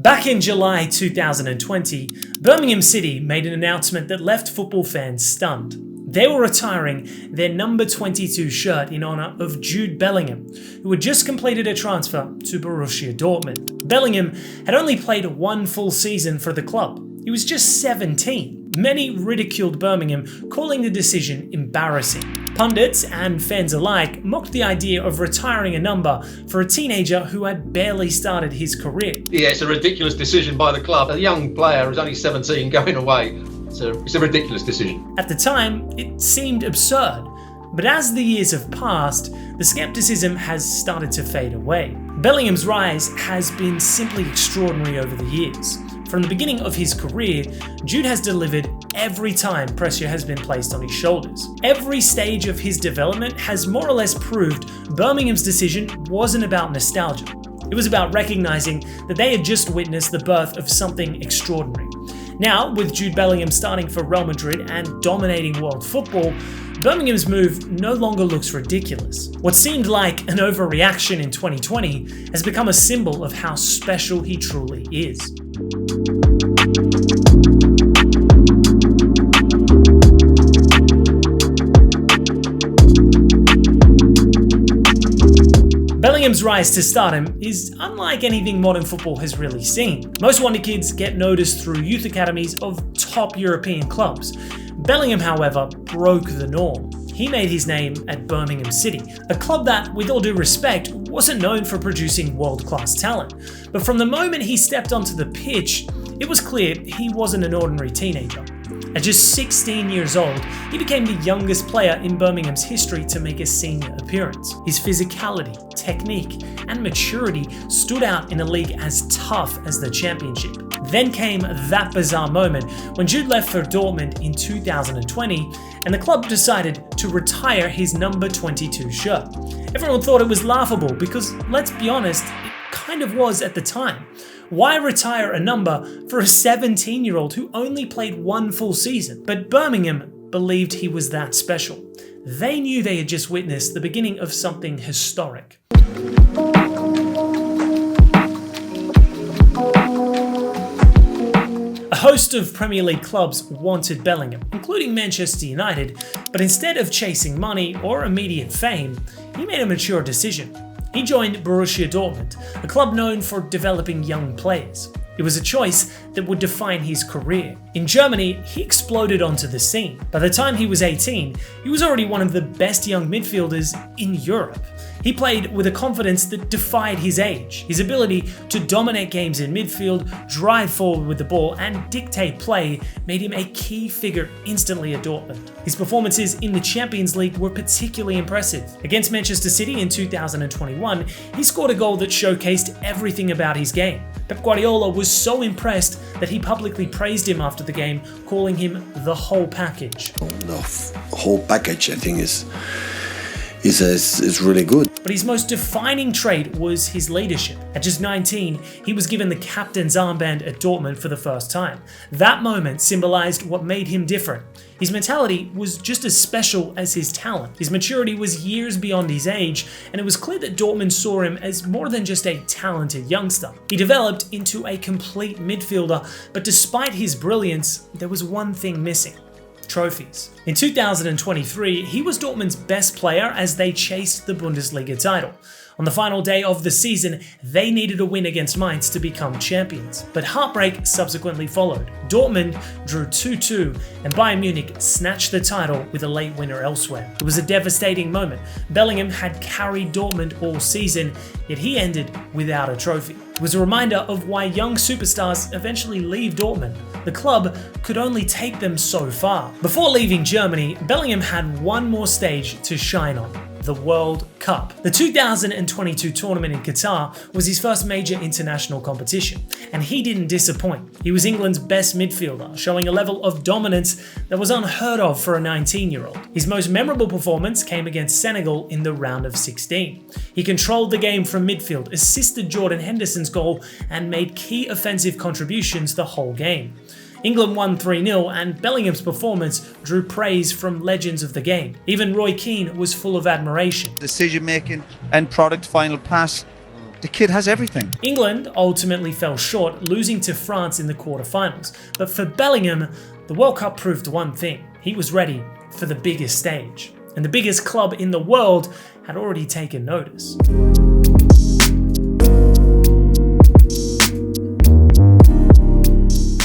Back in July 2020, Birmingham City made an announcement that left football fans stunned. They were retiring their number 22 shirt in honour of Jude Bellingham, who had just completed a transfer to Borussia Dortmund. Bellingham had only played one full season for the club. He was just 17. Many ridiculed Birmingham, calling the decision embarrassing. Pundits and fans alike mocked the idea of retiring a number for a teenager who had barely started his career. Yeah, it's a ridiculous decision by the club. A young player who's only 17 going away. It's a ridiculous decision. At the time, it seemed absurd, but as the years have passed, the skepticism has started to fade away. Bellingham's rise has been simply extraordinary over the years. From the beginning of his career, Jude has delivered every time pressure has been placed on his shoulders. Every stage of his development has more or less proved Birmingham's decision wasn't about nostalgia. It was about recognizing that they had just witnessed the birth of something extraordinary. Now, with Jude Bellingham starting for Real Madrid and dominating world football, Birmingham's move no longer looks ridiculous. What seemed like an overreaction in 2020 has become a symbol of how special he truly is. Bellingham's rise to stardom is unlike anything modern football has really seen. Most Wonderkids get noticed through youth academies of top European clubs. Bellingham, however, broke the norm. He made his name at Birmingham City, a club that, with all due respect, wasn't known for producing world-class talent. But from the moment he stepped onto the pitch, it was clear he wasn't an ordinary teenager. At just 16 years old, he became the youngest player in Birmingham's history to make a senior appearance. His physicality, technique, and maturity stood out in a league as tough as the Championship. Then came that bizarre moment when Jude left for Dortmund in 2020 and the club decided to retire his number 22 shirt. Everyone thought it was laughable because, let's be honest, it kind of was at the time. Why retire a number for a 17-year-old who only played one full season? But Birmingham believed he was that special. They knew they had just witnessed the beginning of something historic. A host of Premier League clubs wanted Bellingham, including Manchester United, but instead of chasing money or immediate fame, he made a mature decision. He joined Borussia Dortmund, a club known for developing young players. It was a choice that would define his career. In Germany, he exploded onto the scene. By the time he was 18, he was already one of the best young midfielders in Europe. He played with a confidence that defied his age. His ability to dominate games in midfield, drive forward with the ball, and dictate play made him a key figure instantly at Dortmund. His performances in the Champions League were particularly impressive. Against Manchester City in 2021, he scored a goal that showcased everything about his game. Pep Guardiola was so impressed that he publicly praised him after the game, calling him the whole package. The whole package, I think, is really good. But his most defining trait was his leadership. At just 19, he was given the captain's armband at Dortmund for the first time. That moment symbolized what made him different. His mentality was just as special as his talent. His maturity was years beyond his age, and it was clear that Dortmund saw him as more than just a talented youngster. He developed into a complete midfielder, but despite his brilliance, there was one thing missing: trophies. In 2023, he was Dortmund's best player as they chased the Bundesliga title. On the final day of the season, they needed a win against Mainz to become champions, but heartbreak subsequently followed. Dortmund drew 2-2 and Bayern Munich snatched the title with a late winner elsewhere. It was a devastating moment. Bellingham had carried Dortmund all season, yet he ended without a trophy. It was a reminder of why young superstars eventually leave Dortmund. The club could only take them so far. Before leaving Germany, Bellingham had one more stage to shine on: the World Cup. The 2022 tournament in Qatar was his first major international competition, and he didn't disappoint. He was England's best midfielder, showing a level of dominance that was unheard of for a 19-year-old. His most memorable performance came against Senegal in the round of 16. He controlled the game from midfield, assisted Jordan Henderson's goal, and made key offensive contributions the whole game. England won 3-0, and Bellingham's performance drew praise from legends of the game. Even Roy Keane was full of admiration. Decision making, end product, final pass, The kid has everything. England ultimately fell short, losing to France in the quarterfinals. But for Bellingham, the World Cup proved one thing. He was ready for the biggest stage. And the biggest club in the world had already taken notice.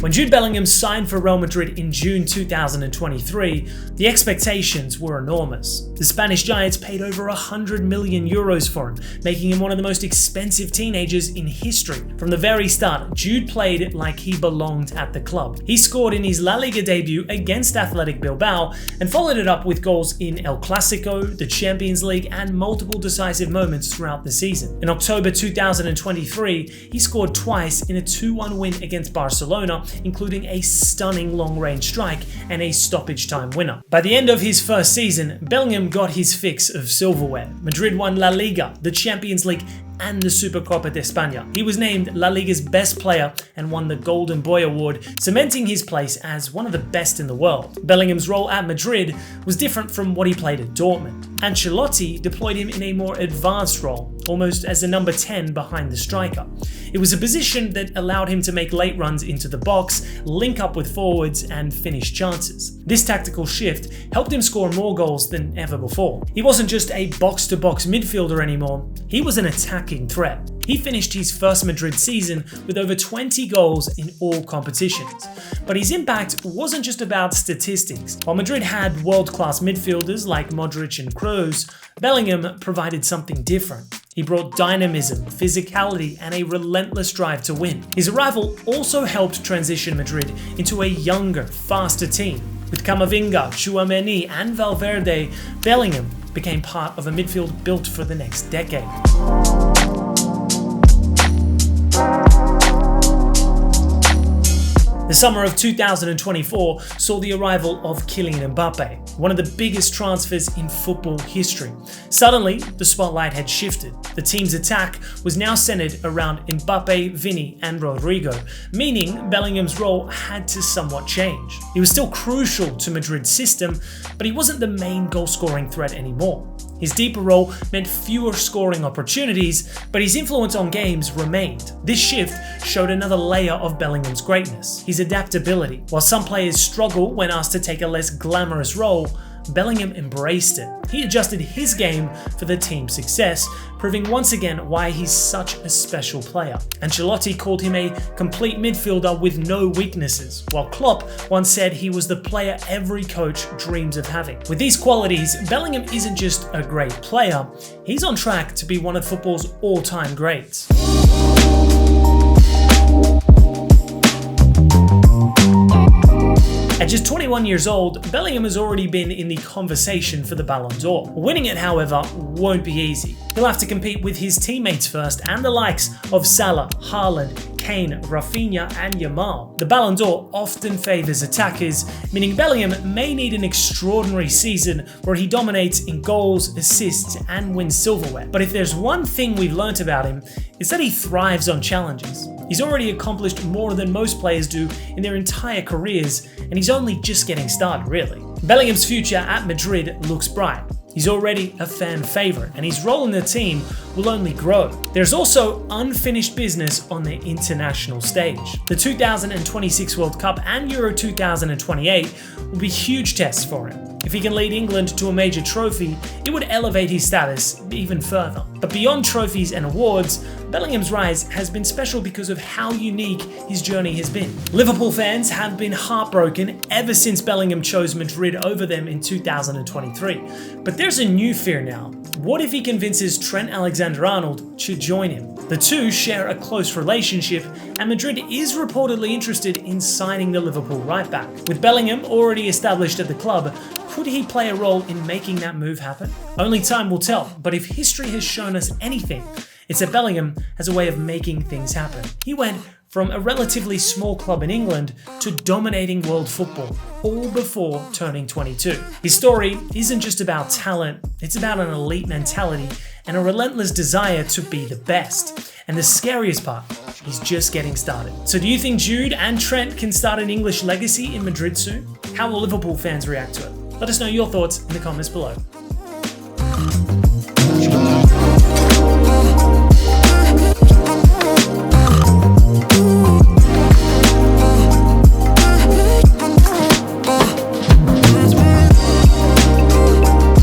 When Jude Bellingham signed for Real Madrid in June 2023, the expectations were enormous. The Spanish Giants paid over €100 million for him, making him one of the most expensive teenagers in history. From the very start, Jude played like he belonged at the club. He scored in his La Liga debut against Athletic Bilbao and followed it up with goals in El Clasico, the Champions League, and multiple decisive moments throughout the season. In October 2023, he scored twice in a 2-1 win against Barcelona, including a stunning long-range strike and a stoppage time winner. By the end of his first season, Bellingham got his fix of silverware. Madrid won La Liga, the Champions League, and the Supercopa de España. He was named La Liga's best player and won the Golden Boy Award, cementing his place as one of the best in the world. Bellingham's role at Madrid was different from what he played at Dortmund. Ancelotti deployed him in a more advanced role, almost as a number 10 behind the striker. It was a position that allowed him to make late runs into the box, link up with forwards, and finish chances. This tactical shift helped him score more goals than ever before. He wasn't just a box-to-box midfielder anymore, he was an attacking threat. He finished his first Madrid season with over 20 goals in all competitions. But his impact wasn't just about statistics. While Madrid had world-class midfielders like Modric and Kroos, Bellingham provided something different. He brought dynamism, physicality, and a relentless drive to win. His arrival also helped transition Madrid into a younger, faster team. With Camavinga, Tchouaméni, and Valverde, Bellingham became part of a midfield built for the next decade. The summer of 2024 saw the arrival of Kylian Mbappe, one of the biggest transfers in football history. Suddenly, the spotlight had shifted. The team's attack was now centered around Mbappe, Vini, and Rodrigo, meaning Bellingham's role had to somewhat change. He was still crucial to Madrid's system, but he wasn't the main goal-scoring threat anymore. His deeper role meant fewer scoring opportunities, but his influence on games remained. This shift showed another layer of Bellingham's greatness, his adaptability. While some players struggle when asked to take a less glamorous role, Bellingham embraced it. He adjusted his game for the team's success, proving once again why he's such a special player. Ancelotti called him a complete midfielder with no weaknesses, while Klopp once said he was the player every coach dreams of having. With these qualities, Bellingham isn't just a great player, he's on track to be one of football's all-time greats. At just 21 years old, Bellingham has already been in the conversation for the Ballon d'Or. Winning it, however, won't be easy. He'll have to compete with his teammates first and the likes of Salah, Haaland, Kane, Rafinha, and Yamal. The Ballon d'Or often favours attackers, meaning Bellingham may need an extraordinary season where he dominates in goals, assists, and wins silverware. But if there's one thing we've learnt about him, it's that he thrives on challenges. He's already accomplished more than most players do in their entire careers, and he's only just getting started, really. Bellingham's future at Madrid looks bright. He's already a fan favourite, and his role in the team will only grow. There's also unfinished business on the international stage. The 2026 World Cup and Euro 2028 will be huge tests for him. If he can lead England to a major trophy, it would elevate his status even further. But beyond trophies and awards, Bellingham's rise has been special because of how unique his journey has been. Liverpool fans have been heartbroken ever since Bellingham chose Madrid over them in 2023. But there's a new fear now. What if he convinces Trent Alexander-Arnold to join him? The two share a close relationship, and Madrid is reportedly interested in signing the Liverpool right-back. With Bellingham already established at the club, could he play a role in making that move happen? Only time will tell, but if history has shown us anything, it's that Bellingham has a way of making things happen. He went from a relatively small club in England to dominating world football, all before turning 22. His story isn't just about talent, it's about an elite mentality and a relentless desire to be the best. And the scariest part, he's just getting started. So do you think Jude and Trent can start an English legacy in Madrid soon? How will Liverpool fans react to it? Let us know your thoughts in the comments below.